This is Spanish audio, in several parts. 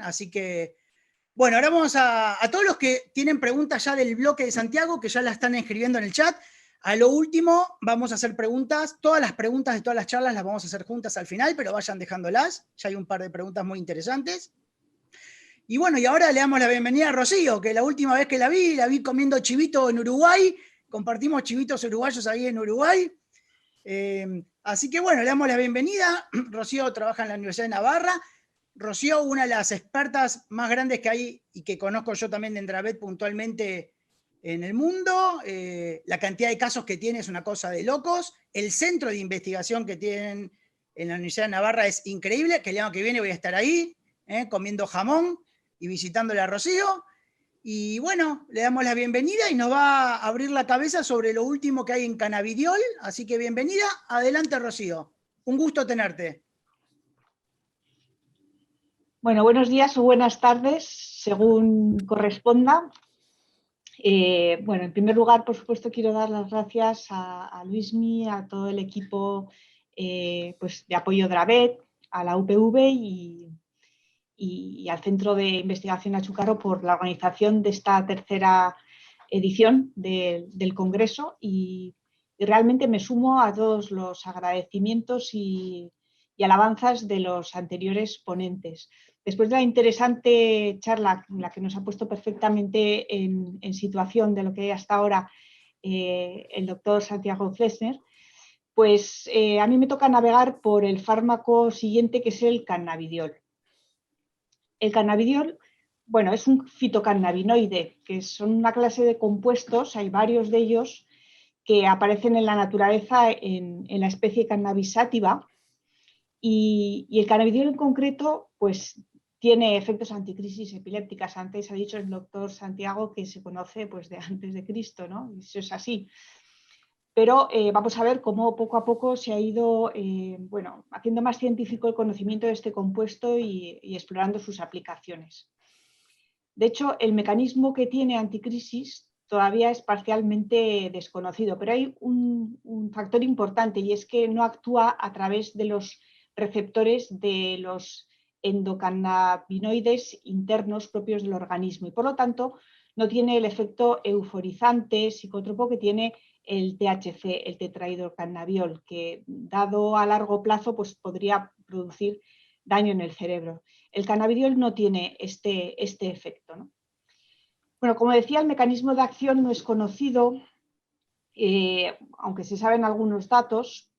así que, bueno, ahora vamos a todos los que tienen preguntas ya del bloque de Santiago, que ya la están escribiendo en el chat, a lo último vamos a hacer preguntas, todas las preguntas de todas las charlas las vamos a hacer juntas al final, pero vayan dejándolas, ya hay un par de preguntas muy interesantes. Y bueno, y ahora le damos la bienvenida a Rocío, que la última vez que la vi comiendo chivito en Uruguay, compartimos chivitos uruguayos ahí en Uruguay. Así que bueno, le damos la bienvenida. Rocío trabaja en la Universidad de Navarra. Rocío, una de las expertas más grandes que hay y que conozco yo también de Endravet puntualmente en el mundo. La cantidad de casos que tiene es una cosa de locos. El centro de investigación que tienen en la Universidad de Navarra es increíble, que el año que viene voy a estar ahí, comiendo jamón y visitándole a Rocío. Y bueno, le damos la bienvenida y nos va a abrir la cabeza sobre lo último que hay en cannabidiol. Así que bienvenida. Adelante, Rocío. Un gusto tenerte. Bueno, buenos días o buenas tardes, según corresponda. Bueno, en primer lugar, por supuesto, quiero dar las gracias a Luismi, a todo el equipo pues de apoyo Dravet, a la UPV y al Centro de Investigación Achucarro por la organización de esta tercera edición del Congreso y realmente me sumo a todos los agradecimientos y alabanzas de los anteriores ponentes. Después de la interesante charla, en la que nos ha puesto perfectamente en situación de lo que hay hasta ahora el doctor Santiago Flesner, pues a mí me toca navegar por el fármaco siguiente, que es el cannabidiol. El cannabidiol, bueno, es un fitocannabinoide, que son una clase de compuestos, hay varios de ellos, que aparecen en la naturaleza en la especie Cannabis sativa, y el cannabidiol en concreto, pues tiene efectos anticrisis epilépticas. Antes ha dicho el doctor Santiago que se conoce pues de antes de Cristo, ¿no? Eso es así. Pero vamos a ver cómo poco a poco se ha ido bueno, haciendo más científico el conocimiento de este compuesto y explorando sus aplicaciones. De hecho, el mecanismo que tiene anticrisis todavía es parcialmente desconocido, pero hay un factor importante, y es que no actúa a través de los receptores de los endocannabinoides internos propios del organismo y por lo tanto no tiene el efecto euforizante, psicótropo que tiene el THC, el tetrahidrocannabiol, que dado a largo plazo pues podría producir daño en el cerebro. El cannabidiol no tiene este efecto, ¿no? Bueno, como decía, el mecanismo de acción no es conocido, aunque se saben algunos datos.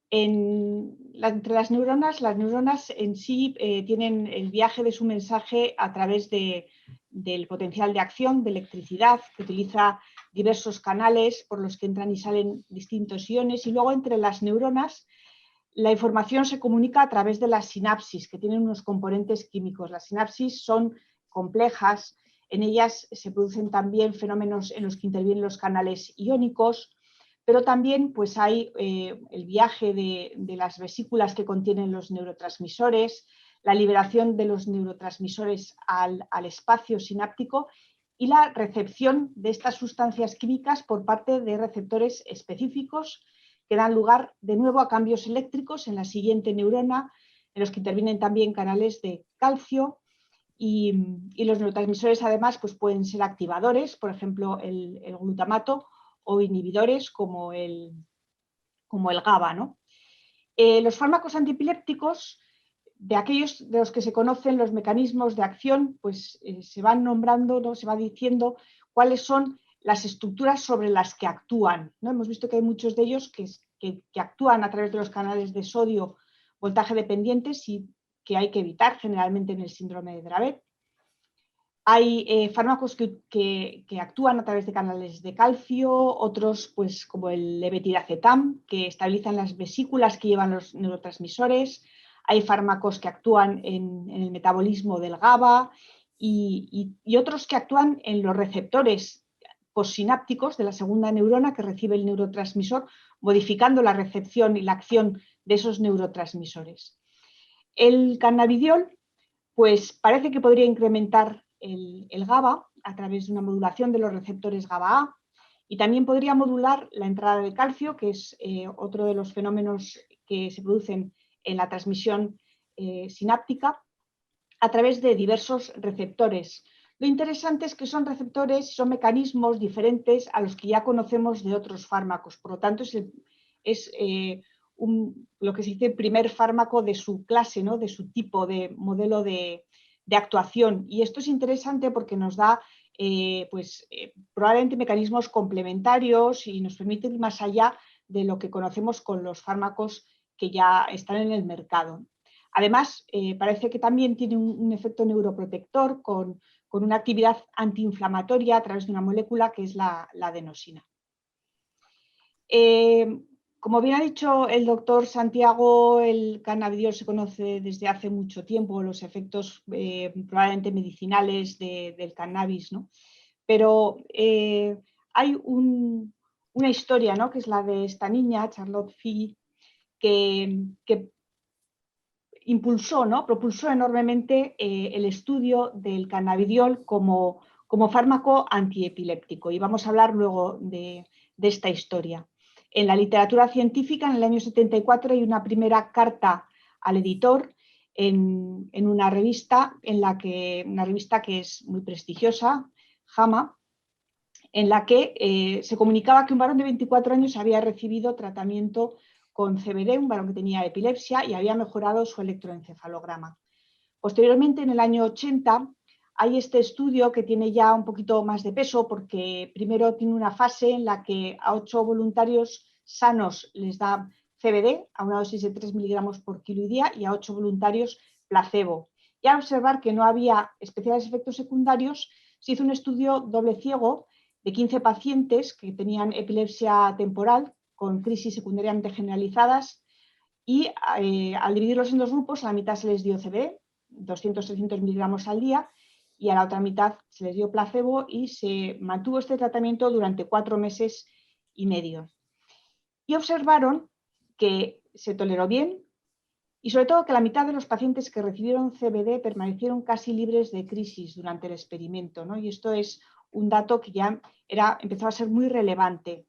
Entre las neuronas en sí tienen el viaje de su mensaje a través del potencial de acción, de electricidad, que utiliza diversos canales por los que entran y salen distintos iones, y luego entre las neuronas la información se comunica a través de las sinapsis, que tienen unos componentes químicos. Las sinapsis son complejas, en ellas se producen también fenómenos en los que intervienen los canales iónicos, pero también pues, hay el viaje de las vesículas que contienen los neurotransmisores, la liberación de los neurotransmisores al espacio sináptico y la recepción de estas sustancias químicas por parte de receptores específicos que dan lugar de nuevo a cambios eléctricos en la siguiente neurona, en los que intervienen también canales de calcio, y los neurotransmisores además pues pueden ser activadores, por ejemplo el glutamato, o inhibidores como el GABA, ¿no? Los fármacos antiepilépticos, de aquellos de los que se conocen los mecanismos de acción, pues se van nombrando, ¿no? Se va diciendo cuáles son las estructuras sobre las que actúan, ¿no? Hemos visto que hay muchos de ellos que actúan a través de los canales de sodio voltaje dependientes y que hay que evitar generalmente en el síndrome de Dravet. Hay fármacos que actúan a través de canales de calcio, otros pues, como el levetiracetam, que estabilizan las vesículas que llevan los neurotransmisores. Hay fármacos que actúan en el metabolismo del GABA y otros que actúan en los receptores postsinápticos de la segunda neurona que recibe el neurotransmisor, modificando la recepción y la acción de esos neurotransmisores. El cannabidiol pues, parece que podría incrementar el GABA a través de una modulación de los receptores GABA-A, y también podría modular la entrada de calcio, que es otro de los fenómenos que se producen en la transmisión sináptica, a través de diversos receptores. Lo interesante es que son receptores, son mecanismos diferentes a los que ya conocemos de otros fármacos. Por lo tanto, es lo que se dice primer fármaco de su clase, ¿no? De su tipo de modelo de actuación. Y esto es interesante porque nos da probablemente mecanismos complementarios y nos permite ir más allá de lo que conocemos con los fármacos que ya están en el mercado. Además, parece que también tiene un efecto neuroprotector con una actividad antiinflamatoria a través de una molécula que es la adenosina. Como bien ha dicho el doctor Santiago, el cannabidiol se conoce desde hace mucho tiempo, los efectos probablemente medicinales del cannabis, ¿no? Pero hay una historia, ¿no? Que es la de esta niña, Charlotte Figi, que propulsó enormemente el estudio del cannabidiol como fármaco antiepiléptico. Y vamos a hablar luego de esta historia. En la literatura científica, en el año 74, hay una primera carta al editor en una revista, una revista que es muy prestigiosa, JAMA, en la que se comunicaba que un varón de 24 años había recibido tratamiento con CBD, un varón que tenía epilepsia, y había mejorado su electroencefalograma. Posteriormente, en el año 80, hay este estudio que tiene ya un poquito más de peso porque primero tiene una fase en la que a 8 voluntarios sanos les da CBD a una dosis de 3 miligramos por kilo y día y a 8 voluntarios placebo. Y al observar que no había especiales efectos secundarios, se hizo un estudio doble ciego de 15 pacientes que tenían epilepsia temporal con crisis secundariamente generalizadas y al dividirlos en dos grupos, a la mitad se les dio CBD, 200-300 miligramos al día, y a la otra mitad se les dio placebo y se mantuvo este tratamiento durante 4 meses y medio. Y observaron que se toleró bien y sobre todo que la mitad de los pacientes que recibieron CBD permanecieron casi libres de crisis durante el experimento, ¿no? Y esto es un dato que ya empezó a ser muy relevante.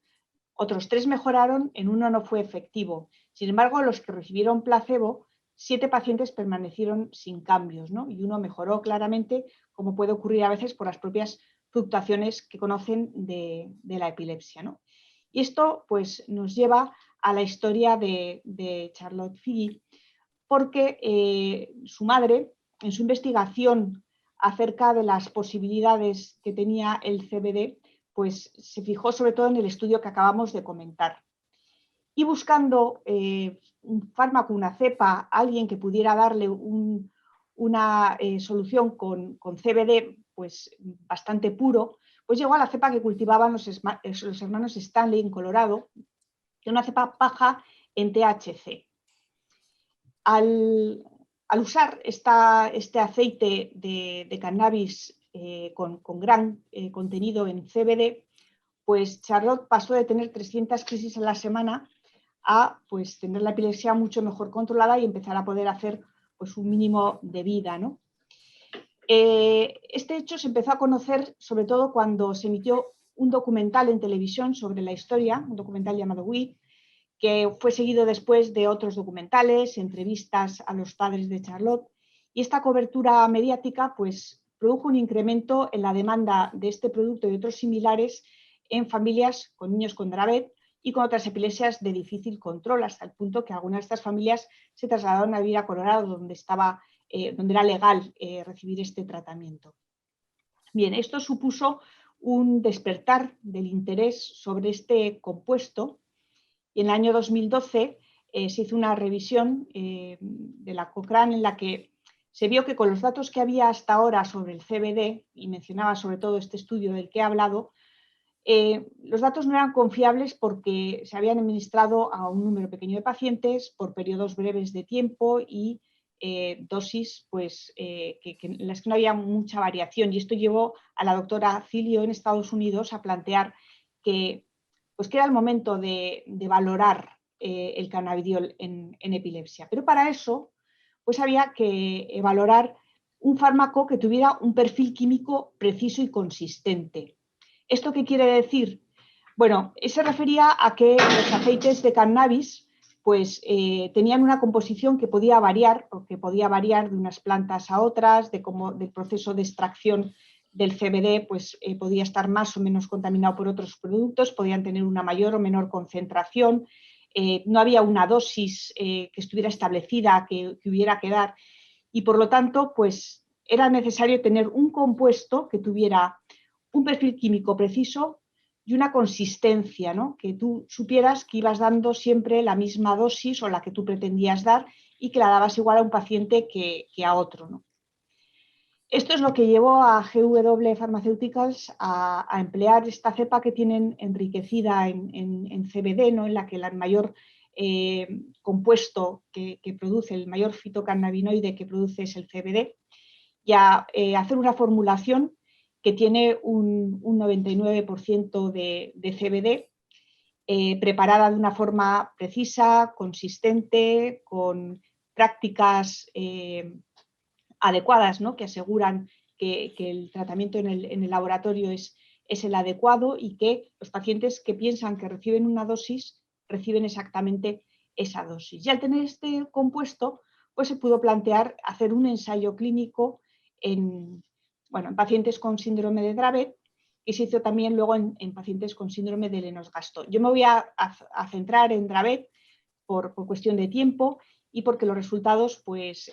Otros 3 mejoraron, en uno no fue efectivo. Sin embargo, los que recibieron placebo, 7 pacientes permanecieron sin cambios, ¿no? Y uno mejoró claramente, como puede ocurrir a veces por las propias fluctuaciones que conocen de la epilepsia, ¿no? Y esto pues, nos lleva a la historia de Charlotte Figi, porque su madre, en su investigación acerca de las posibilidades que tenía el CBD, pues se fijó sobre todo en el estudio que acabamos de comentar. Y buscando un fármaco, una cepa, alguien que pudiera darle una solución con CBD pues, bastante puro, pues llegó a la cepa que cultivaban los hermanos Stanley en Colorado, que es una cepa baja en THC. Al usar este aceite de cannabis con gran contenido en CBD, pues Charlotte pasó de tener 300 crisis a la semana a pues, tener la epilepsia mucho mejor controlada y empezar a poder hacer pues, un mínimo de vida, ¿no? Este hecho se empezó a conocer sobre todo cuando se emitió un documental en televisión sobre la historia, un documental llamado We, que fue seguido después de otros documentales, entrevistas a los padres de Charlotte, y esta cobertura mediática pues, produjo un incremento en la demanda de este producto y otros similares en familias con niños con Dravet y con otras epilepsias de difícil control, hasta el punto que algunas de estas familias se trasladaron a vivir a Colorado, donde era legal recibir este tratamiento. Bien, esto supuso un despertar del interés sobre este compuesto. Y en el año 2012 se hizo una revisión de la Cochrane en la que se vio que con los datos que había hasta ahora sobre el CBD, y mencionaba sobre todo este estudio del que he hablado, los datos no eran confiables porque se habían administrado a un número pequeño de pacientes por periodos breves de tiempo y dosis pues, en las que no había mucha variación. Y esto llevó a la doctora Cilio en Estados Unidos a plantear que era el momento de valorar el cannabidiol en epilepsia. Pero para eso pues había que valorar un fármaco que tuviera un perfil químico preciso y consistente. ¿Esto qué quiere decir? Bueno, se refería a que los aceites de cannabis pues tenían una composición que podía variar, porque podía variar de unas plantas a otras, del proceso de extracción del CBD, pues podía estar más o menos contaminado por otros productos, podían tener una mayor o menor concentración, no había una dosis que estuviera establecida, que hubiera que dar, y por lo tanto, pues era necesario tener un compuesto que tuviera un perfil químico preciso y una consistencia, ¿no? Que tú supieras que ibas dando siempre la misma dosis o la que tú pretendías dar y que la dabas igual a un paciente que a otro, ¿no? Esto es lo que llevó a GW Pharmaceuticals a emplear esta cepa que tienen enriquecida en CBD, ¿no? En la que el mayor compuesto que produce, el mayor fitocannabinoide que produce es el CBD, y a hacer una formulación que tiene un 99% de CBD, preparada de una forma precisa, consistente, con prácticas adecuadas, ¿no? Que aseguran que el tratamiento en el laboratorio es el adecuado y que los pacientes que piensan que reciben una dosis reciben exactamente esa dosis. Y al tener este compuesto, pues se pudo plantear hacer un ensayo clínico en pacientes con síndrome de Dravet, y se hizo también luego en pacientes con síndrome de Lennox-Gastaut. Yo me voy a centrar en Dravet por cuestión de tiempo y porque los resultados pues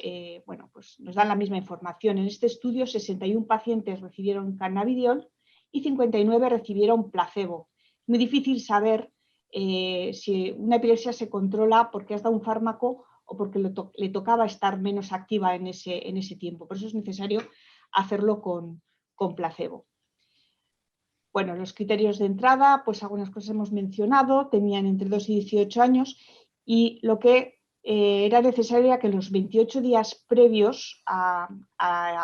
nos dan la misma información. En este estudio 61 pacientes recibieron cannabidiol y 59 recibieron placebo. Muy difícil saber si una epilepsia se controla porque has dado un fármaco o porque le tocaba estar menos activa en ese tiempo. Por eso es necesario hacerlo con placebo. Bueno, los criterios de entrada, pues algunas cosas hemos mencionado, tenían entre 2 y 18 años, y lo que era necesario era que los 28 días previos a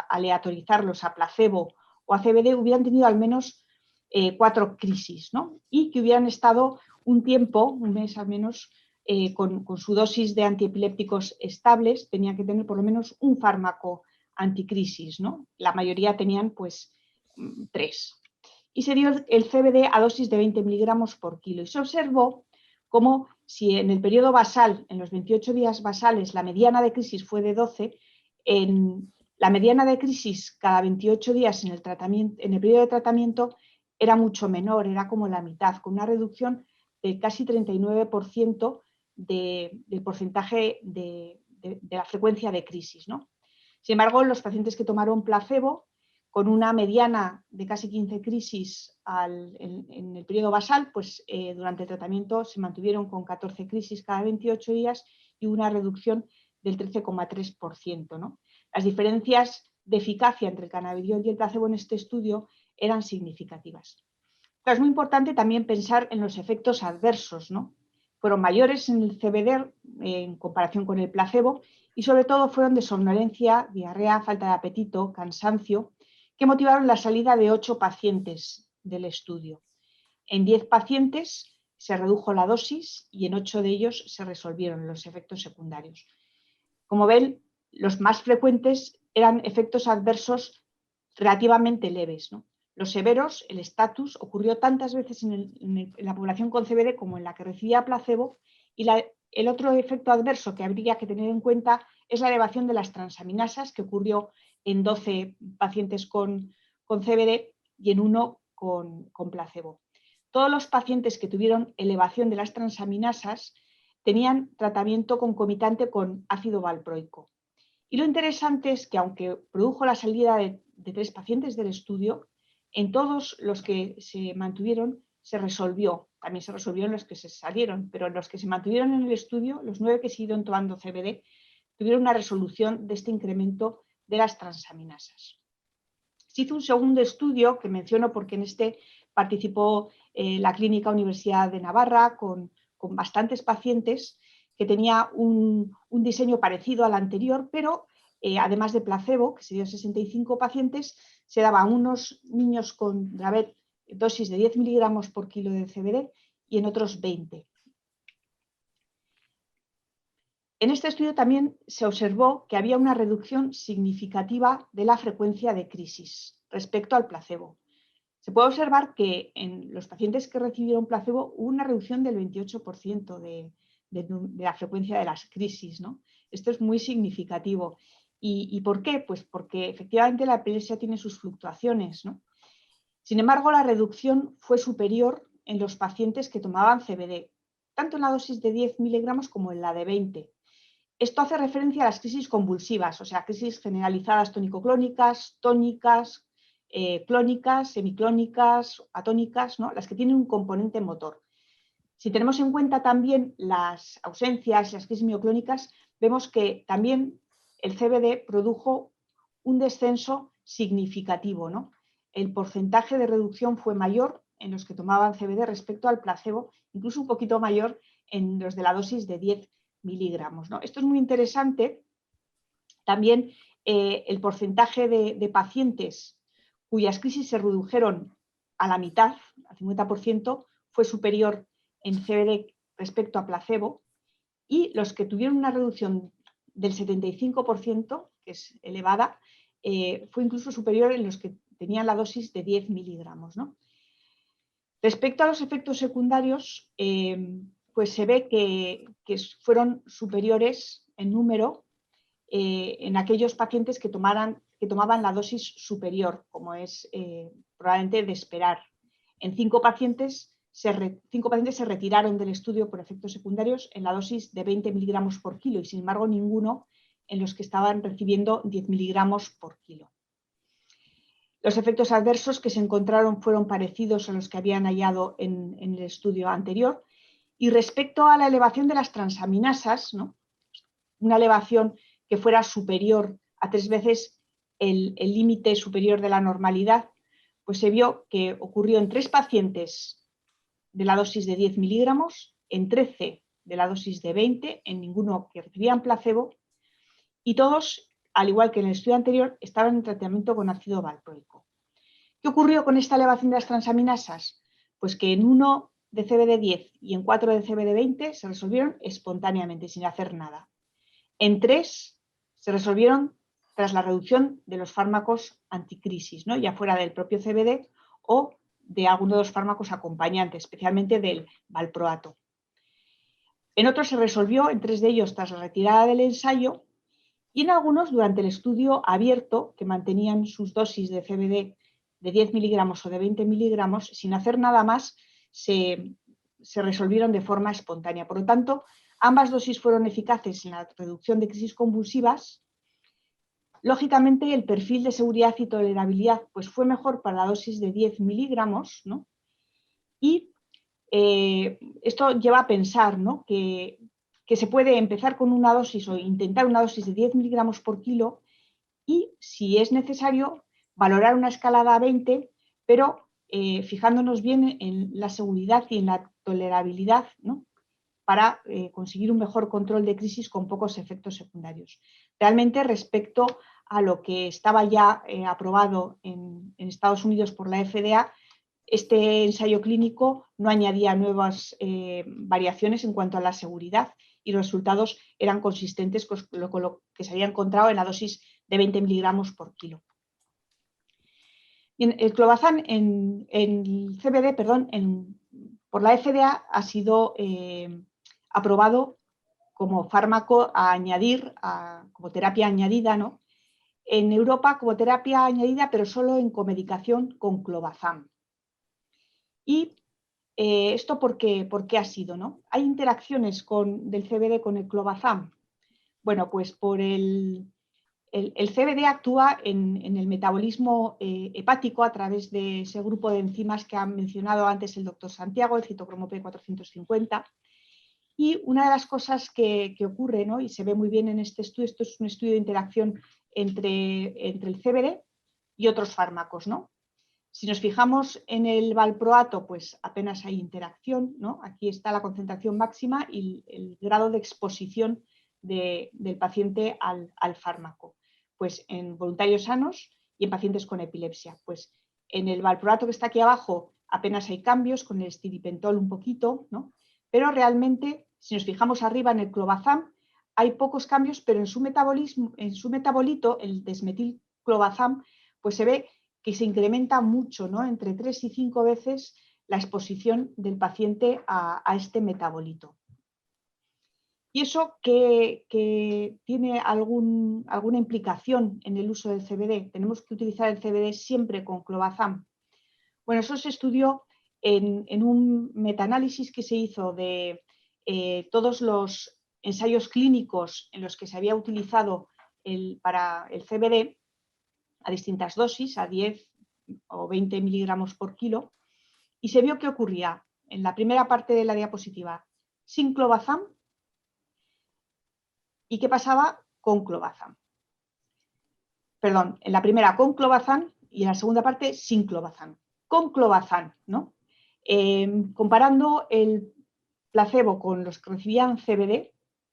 aleatorizarlos a placebo o a CBD hubieran tenido al menos 4 crisis, ¿no? Y que hubieran estado un tiempo, un mes al menos, con su dosis de antiepilépticos estables. Tenían que tener por lo menos un fármaco anticrisis, ¿no? La mayoría tenían pues 3. Y se dio el CBD a dosis de 20 miligramos por kilo. Y se observó como si en el periodo basal, en los 28 días basales, la mediana de crisis fue de 12, en la mediana de crisis cada 28 días en el periodo de tratamiento era mucho menor, era como la mitad, con una reducción de casi 39% del porcentaje de la frecuencia de crisis, ¿no? Sin embargo, los pacientes que tomaron placebo, con una mediana de casi 15 crisis en el periodo basal, pues durante el tratamiento se mantuvieron con 14 crisis cada 28 días y una reducción del 13,3%, ¿no? Las diferencias de eficacia entre el cannabidiol y el placebo en este estudio eran significativas. Pero es muy importante también pensar en los efectos adversos, ¿no? Fueron mayores en el CBD en comparación con el placebo y sobre todo fueron de somnolencia, diarrea, falta de apetito, cansancio, que motivaron la salida de 8 pacientes del estudio. En 10 pacientes se redujo la dosis y en 8 de ellos se resolvieron los efectos secundarios. Como ven, los más frecuentes eran efectos adversos relativamente leves, ¿no? Los severos, el estatus, ocurrió tantas veces en la población con CBD como en la que recibía placebo, y el otro efecto adverso que habría que tener en cuenta es la elevación de las transaminasas, que ocurrió en 12 pacientes con CBD y en 1 con placebo. Todos los pacientes que tuvieron elevación de las transaminasas tenían tratamiento concomitante con ácido valproico. Y lo interesante es que, aunque produjo la salida de 3 pacientes del estudio, en todos los que se mantuvieron se resolvió. También se resolvió en los que se salieron, pero en los que se mantuvieron en el estudio, los 9 que siguieron tomando CBD, tuvieron una resolución de este incremento de las transaminasas. Se hizo un segundo estudio que menciono porque en este participó la Clínica Universidad de Navarra con bastantes pacientes, que tenía un diseño parecido al anterior, pero además de placebo, que se dio a 65 pacientes, se daba a unos niños con Dravet dosis de 10 miligramos por kilo de CBD y en otros 20. En este estudio también se observó que había una reducción significativa de la frecuencia de crisis respecto al placebo. Se puede observar que en los pacientes que recibieron placebo hubo una reducción del 28% de de la frecuencia de las crisis, ¿no? Esto es muy significativo. ¿Y por qué? Pues porque efectivamente la epilepsia tiene sus fluctuaciones, ¿no? Sin embargo, la reducción fue superior en los pacientes que tomaban CBD, tanto en la dosis de 10 miligramos como en la de 20. Esto hace referencia a las crisis convulsivas, o sea, crisis generalizadas tónico-clónicas, tónicas, clónicas, semiclónicas, atónicas, ¿no? Las que tienen un componente motor. Si tenemos en cuenta también las ausencias, las crisis mioclónicas, vemos que también el CBD produjo un descenso significativo, ¿no? El porcentaje de reducción fue mayor en los que tomaban CBD respecto al placebo, incluso un poquito mayor en los de la dosis de 10 miligramos, ¿no? Esto es muy interesante. También el porcentaje de pacientes cuyas crisis se redujeron a la mitad, al 50%, fue superior en CBD respecto a placebo, y los que tuvieron una reducción del 75%, que es elevada, fue incluso superior en los que tenían la dosis de 10 miligramos, ¿no? Respecto a los efectos secundarios, pues se ve que fueron superiores en número en aquellos pacientes que tomaban la dosis superior, como es probablemente de esperar. En 5 pacientes se retiraron del estudio por efectos secundarios en la dosis de 20 miligramos por kilo y, sin embargo, ninguno en los que estaban recibiendo 10 miligramos por kilo. Los efectos adversos que se encontraron fueron parecidos a los que habían hallado en el estudio anterior. Y respecto a la elevación de las transaminasas, ¿no? Una elevación que fuera superior a 3 veces el límite superior de la normalidad, pues se vio que ocurrió en 3 pacientes de la dosis de 10 miligramos, en 13 de la dosis de 20, en ninguno que recibían placebo, y todos, al igual que en el estudio anterior, estaban en tratamiento con ácido valproico. ¿Qué ocurrió con esta elevación de las transaminasas? Pues que en 1 de CBD10 y en 4 de CBD20 se resolvieron espontáneamente, sin hacer nada. En 3 se resolvieron tras la reducción de los fármacos anticrisis, ¿no? Ya fuera del propio CBD o de alguno de los fármacos acompañantes, especialmente del valproato. En otros se resolvió, en 3 de ellos, tras la retirada del ensayo, y en algunos durante el estudio abierto, que mantenían sus dosis de CBD de 10 miligramos o de 20 miligramos, sin hacer nada más, se resolvieron de forma espontánea. Por lo tanto, ambas dosis fueron eficaces en la reducción de crisis convulsivas. Lógicamente, el perfil de seguridad y tolerabilidad pues, fue mejor para la dosis de 10 miligramos, ¿no? Y esto lleva a pensar, ¿no? que se puede empezar con una dosis o intentar una dosis de 10 miligramos por kilo y, si es necesario, valorar una escalada a 20, pero fijándonos bien en la seguridad y en la tolerabilidad, ¿no? Para conseguir un mejor control de crisis con pocos efectos secundarios. Realmente, respecto a lo que estaba ya aprobado en Estados Unidos por la FDA, este ensayo clínico no añadía nuevas variaciones en cuanto a la seguridad y los resultados eran consistentes con lo que se había encontrado en la dosis de 20 miligramos por kilo. Bien, el clobazam en CBD, por la FDA ha sido aprobado como fármaco a añadir, como terapia añadida, ¿no? En Europa como terapia añadida, pero solo en comedicación con clobazam. ¿Y esto por qué ha sido, ¿no? ¿Hay interacciones del CBD con el clobazam? Bueno, pues por el CBD actúa en el metabolismo hepático a través de ese grupo de enzimas que ha mencionado antes el doctor Santiago, el citocromo P450. Y una de las cosas que ocurre, ¿no? Y se ve muy bien en este estudio, esto es un estudio de interacción entre el CBD y otros fármacos, ¿no? Si nos fijamos en el valproato, pues apenas hay interacción, ¿no? Aquí está la concentración máxima y el grado de exposición del paciente al fármaco. Pues en voluntarios sanos y en pacientes con epilepsia. Pues en el valproato que está aquí abajo apenas hay cambios, con el estilipentol un poquito, ¿no? Pero realmente, si nos fijamos arriba en el clobazam, hay pocos cambios, pero en su metabolito, el desmetilclobazam, pues se ve que se incrementa mucho, ¿no? Entre 3 y 5 veces la exposición del paciente a este metabolito. ¿Y eso que tiene alguna implicación en el uso del CBD? ¿Tenemos que utilizar el CBD siempre con clobazam? Bueno, eso se estudió en un metaanálisis que se hizo de todos los ensayos clínicos en los que se había utilizado para el CBD a distintas dosis, a 10 o 20 miligramos por kilo, y se vio qué ocurría en la primera parte de la diapositiva sin clobazam y qué pasaba con clobazam. Perdón, en la primera con clobazam y en la segunda parte sin clobazam. Con clobazam, ¿no? Comparando el placebo con los que recibían CBD,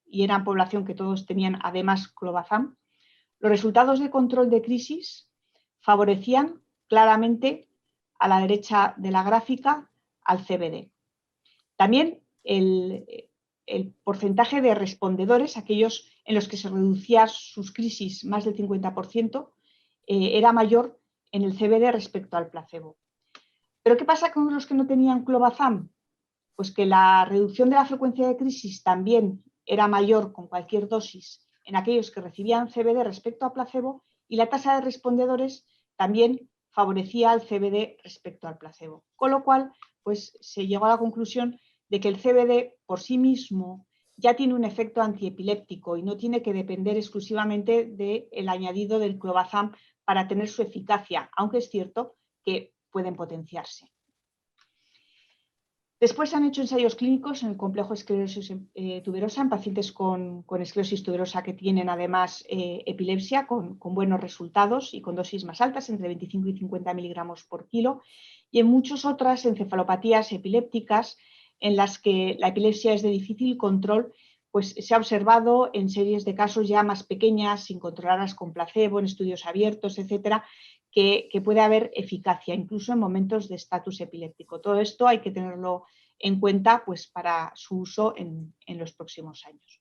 y era población que todos tenían además clobazam, los resultados de control de crisis favorecían claramente a la derecha de la gráfica al CBD. También el porcentaje de respondedores, aquellos en los que se reducía sus crisis más del 50%, era mayor en el CBD respecto al placebo. ¿Pero qué pasa con los que no tenían clobazam? Pues que la reducción de la frecuencia de crisis también era mayor con cualquier dosis en aquellos que recibían CBD respecto a placebo, y la tasa de respondedores también favorecía al CBD respecto al placebo. Con lo cual, pues se llegó a la conclusión de que el CBD por sí mismo ya tiene un efecto antiepiléptico y no tiene que depender exclusivamente del añadido del clobazam para tener su eficacia, aunque es cierto que pueden potenciarse. Después se han hecho ensayos clínicos en el complejo esclerosis tuberosa en pacientes con esclerosis tuberosa que tienen además epilepsia con buenos resultados y con dosis más altas, entre 25 y 50 miligramos por kilo, y en muchas otras encefalopatías epilépticas en las que la epilepsia es de difícil control, pues se ha observado en series de casos ya más pequeñas, sin controlarlas con placebo, en estudios abiertos, etcétera, que puede haber eficacia, incluso en momentos de estatus epiléptico. Todo esto hay que tenerlo en cuenta pues, para su uso en los próximos años.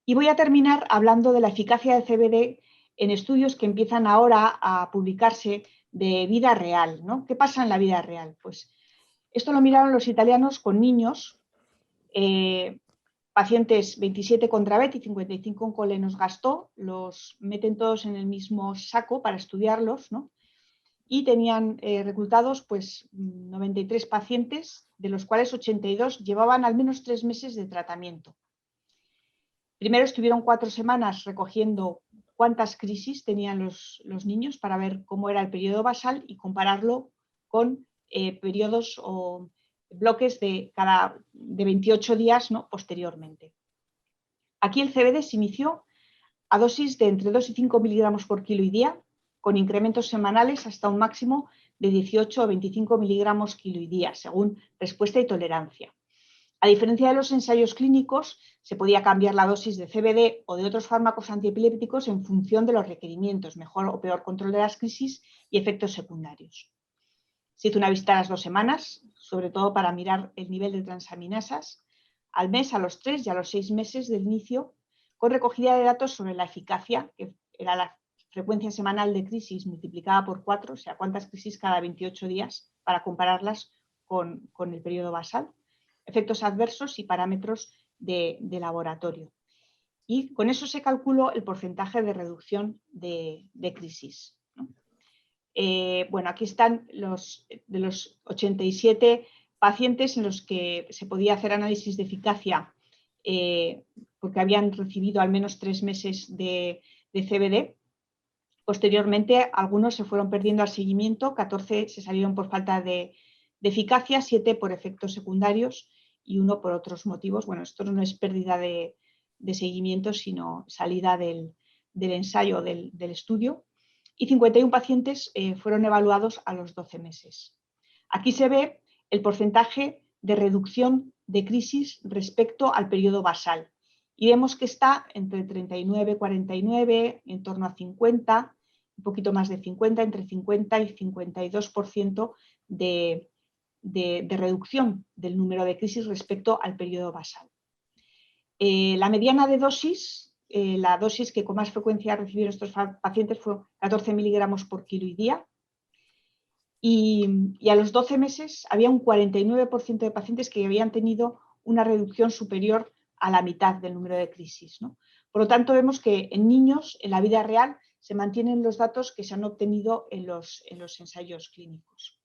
Y voy a terminar hablando de la eficacia del CBD en estudios que empiezan ahora a publicarse de vida real, ¿no? ¿Qué pasa en la vida real? Pues esto lo miraron los italianos con niños, pacientes 27 con Dravet y 55 con Lennox-Gastaut, los meten todos en el mismo saco para estudiarlos, ¿no? Y tenían reclutados pues, 93 pacientes, de los cuales 82 llevaban al menos 3 meses de tratamiento. Primero estuvieron 4 semanas recogiendo cuántas crisis tenían los niños para ver cómo era el periodo basal y compararlo con periodos o bloques de 28 días, ¿no? Posteriormente. Aquí el CBD se inició a dosis de entre 2 y 5 miligramos por kilo y día, con incrementos semanales hasta un máximo de 18 o 25 miligramos kilo y día, según respuesta y tolerancia. A diferencia de los ensayos clínicos, se podía cambiar la dosis de CBD o de otros fármacos antiepilépticos en función de los requerimientos, mejor o peor control de las crisis y efectos secundarios. Se hizo una visita a las 2 semanas, sobre todo para mirar el nivel de transaminasas, al mes, a los 3 y a los 6 meses del inicio, con recogida de datos sobre la eficacia, que era la frecuencia semanal de crisis multiplicada por 4, o sea, cuántas crisis cada 28 días, para compararlas con el periodo basal, efectos adversos y parámetros de laboratorio. Y con eso se calculó el porcentaje de reducción de crisis, ¿no? Bueno, aquí están de los 87 pacientes en los que se podía hacer análisis de eficacia porque habían recibido al menos 3 meses de CBD. Posteriormente, algunos se fueron perdiendo al seguimiento, 14 se salieron por falta de eficacia, 7 por efectos secundarios y 1 por otros motivos. Bueno, esto no es pérdida de seguimiento, sino salida del ensayo del estudio. Y 51 pacientes fueron evaluados a los 12 meses. Aquí se ve el porcentaje de reducción de crisis respecto al periodo basal. Y vemos que está entre 39 y 49, en torno a 50, un poquito más de 50, entre 50 y 52% de reducción del número de crisis respecto al periodo basal. La mediana de dosis, la dosis que con más frecuencia recibieron estos pacientes fue 14 miligramos por kilo y día. Y a los 12 meses había un 49% de pacientes que habían tenido una reducción superior a la mitad del número de crisis, ¿no? Por lo tanto, vemos que en niños, en la vida real, se mantienen los datos que se han obtenido en los ensayos clínicos.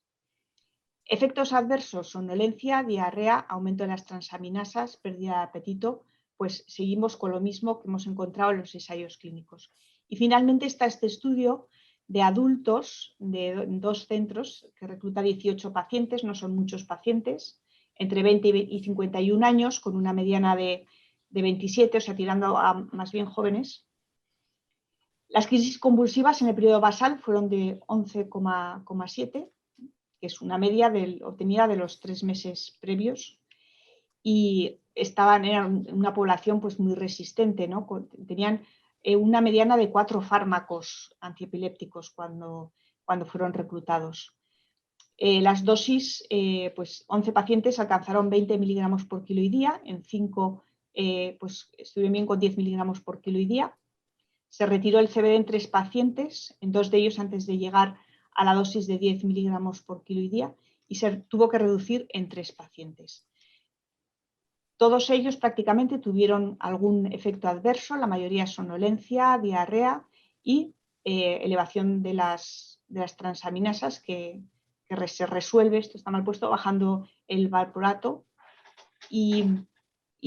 Efectos adversos: somnolencia, diarrea, aumento de las transaminasas, pérdida de apetito. Pues seguimos con lo mismo que hemos encontrado en los ensayos clínicos. Y finalmente está este estudio de adultos de 2 centros que recluta 18 pacientes, no son muchos pacientes, entre 20 y 51 años, con una mediana de 27, o sea, tirando a más bien jóvenes. Las crisis convulsivas en el periodo basal fueron de 11,7, que es una media obtenida de los 3 meses previos, y eran una población pues muy resistente, ¿no? Tenían una mediana de 4 fármacos antiepilépticos cuando fueron reclutados. Las dosis, pues 11 pacientes alcanzaron 20 miligramos por kilo y día, en 5 pues estuvieron bien con 10 miligramos por kilo y día. Se retiró el CBD en 3 pacientes, en 2 de ellos antes de llegar a la dosis de 10 miligramos por kilo y día, y se tuvo que reducir en 3 pacientes. Todos ellos prácticamente tuvieron algún efecto adverso, la mayoría somnolencia, diarrea y elevación de las transaminasas que se resuelve, esto está mal puesto, bajando el valproato, y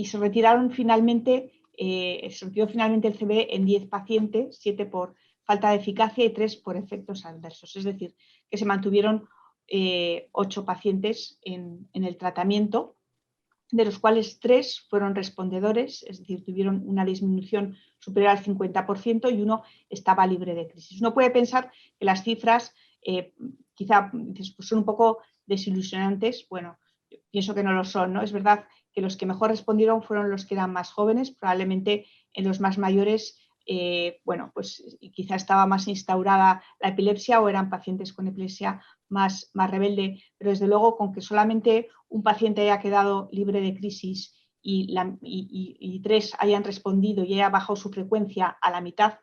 se retiraron finalmente, se retiró finalmente el CBD en 10 pacientes, 7 por falta de eficacia y 3 por efectos adversos. Es decir, que se mantuvieron 8 pacientes en el tratamiento, de los cuales 3 fueron respondedores, es decir, tuvieron una disminución superior al 50% y 1 estaba libre de crisis. Uno puede pensar que las cifras quizá pues son un poco desilusionantes. Bueno, yo pienso que no lo son, ¿no? Es verdad que los que mejor respondieron fueron los que eran más jóvenes, probablemente en los más mayores, bueno, pues quizá estaba más instaurada la epilepsia o eran pacientes con epilepsia más rebelde, pero desde luego con que solamente un paciente haya quedado libre de crisis y 3 hayan respondido y haya bajado su frecuencia a la mitad,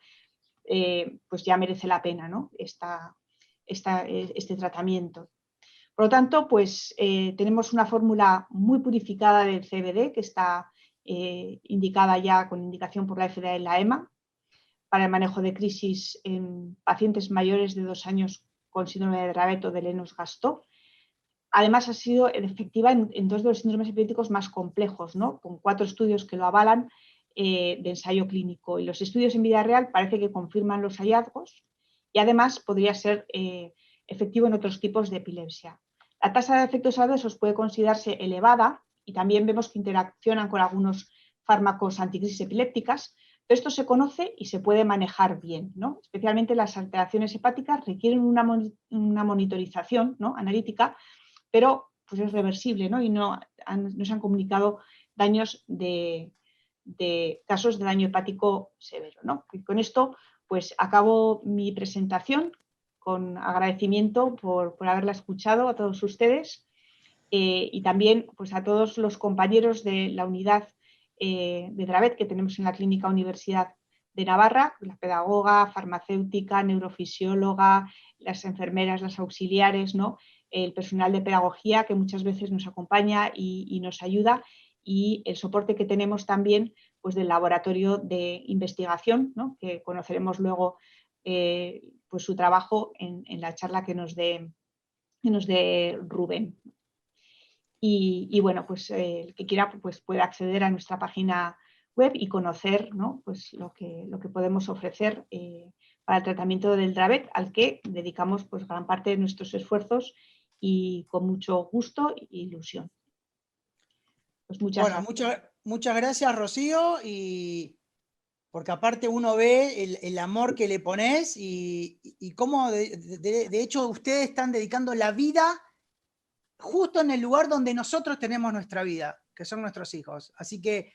pues ya merece la pena, ¿no? Este tratamiento. Por lo tanto, pues tenemos una fórmula muy purificada del CBD que está indicada ya con indicación por la FDA y la EMA para el manejo de crisis en pacientes mayores de 2 años con síndrome de Dravet o de Lennox-Gastaut. Además, ha sido efectiva en 2 de los síndromes epilépticos más complejos, ¿no? Con 4 estudios que lo avalan de ensayo clínico. Y los estudios en vida real parece que confirman los hallazgos y además podría ser efectivo en otros tipos de epilepsia. La tasa de efectos adversos puede considerarse elevada y también vemos que interaccionan con algunos fármacos anticrisis epilépticas, pero esto se conoce y se puede manejar bien, ¿no? Especialmente las alteraciones hepáticas requieren una monitorización, ¿no?, analítica, pero pues es reversible, ¿no? Y no se han comunicado daños de casos de daño hepático severo, ¿no? Y con esto pues acabo mi presentación, con agradecimiento por haberla escuchado a todos ustedes y también pues a todos los compañeros de la unidad de Dravet que tenemos en la Clínica Universidad de Navarra, la pedagoga, farmacéutica, neurofisióloga, las enfermeras, las auxiliares, ¿no?, el personal de pedagogía que muchas veces nos acompaña y nos ayuda, y el soporte que tenemos también pues del laboratorio de investigación, ¿no?, que conoceremos luego pues su trabajo en la charla que nos dé Rubén. Y bueno, pues el que quiera pues puede acceder a nuestra página web y conocer, ¿no?, pues lo que podemos ofrecer para el tratamiento del Dravet, al que dedicamos pues gran parte de nuestros esfuerzos y con mucho gusto e ilusión. Pues muchas gracias. Muchas gracias, Rocío, y porque aparte uno ve el amor que le pones y cómo de hecho ustedes están dedicando la vida justo en el lugar donde nosotros tenemos nuestra vida, que son nuestros hijos. Así que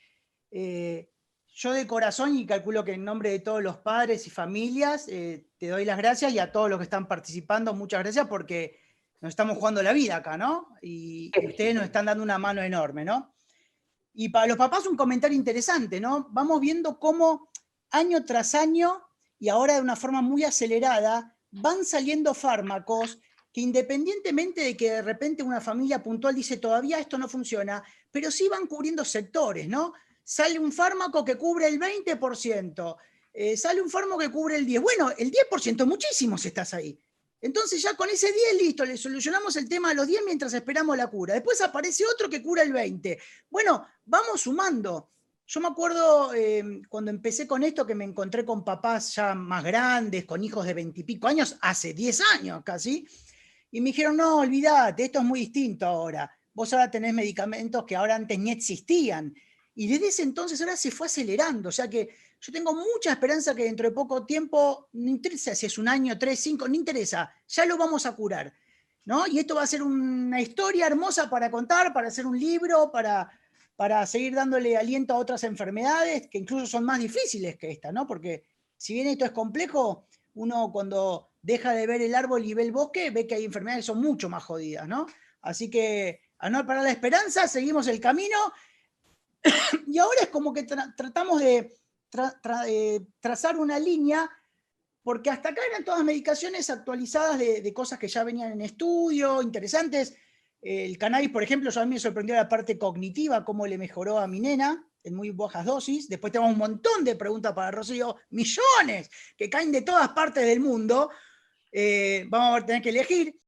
yo de corazón, y calculo que en nombre de todos los padres y familias, te doy las gracias, y a todos los que están participando, muchas gracias, porque nos estamos jugando la vida acá, ¿no? Y ustedes nos están dando una mano enorme, ¿no? Y para los papás un comentario interesante, ¿no? Vamos viendo cómo año tras año, y ahora de una forma muy acelerada, van saliendo fármacos que, independientemente de que de repente una familia puntual dice todavía esto no funciona, pero sí van cubriendo sectores, ¿no? sale un fármaco que cubre el 20%, sale un fármaco que cubre el 10%. Bueno, el 10% muchísimo si estás ahí. Entonces ya con ese 10, listo, le solucionamos el tema de los 10 mientras esperamos la cura. Después aparece otro que cura el 20. Bueno, vamos sumando. Yo me acuerdo cuando empecé con esto que me encontré con papás ya más grandes, con hijos de 20 y pico años, hace 10 años casi, y me dijeron, no, olvídate, esto es muy distinto ahora. Vos ahora tenés medicamentos que ahora antes ni existían. Y desde ese entonces ahora se fue acelerando. O sea que yo tengo mucha esperanza que dentro de poco tiempo, no interesa si es un año, 3, 5, no interesa, ya lo vamos a curar, ¿no? Y esto va a ser una historia hermosa para contar, para hacer un libro, para seguir dándole aliento a otras enfermedades que incluso son más difíciles que esta, ¿no? Porque si bien esto es complejo, uno cuando deja de ver el árbol y ve el bosque, ve que hay enfermedades que son mucho más jodidas, ¿no? Así que a no parar la esperanza, seguimos el camino y ahora es como que tratamos de trazar una línea, porque hasta acá eran todas medicaciones actualizadas de cosas que ya venían en estudio, interesantes. El cannabis, por ejemplo, a mí me sorprendió la parte cognitiva, cómo le mejoró a mi nena en muy bajas dosis. Después tenemos un montón de preguntas para Rocío, millones, que caen de todas partes del mundo. Vamos a tener que elegir.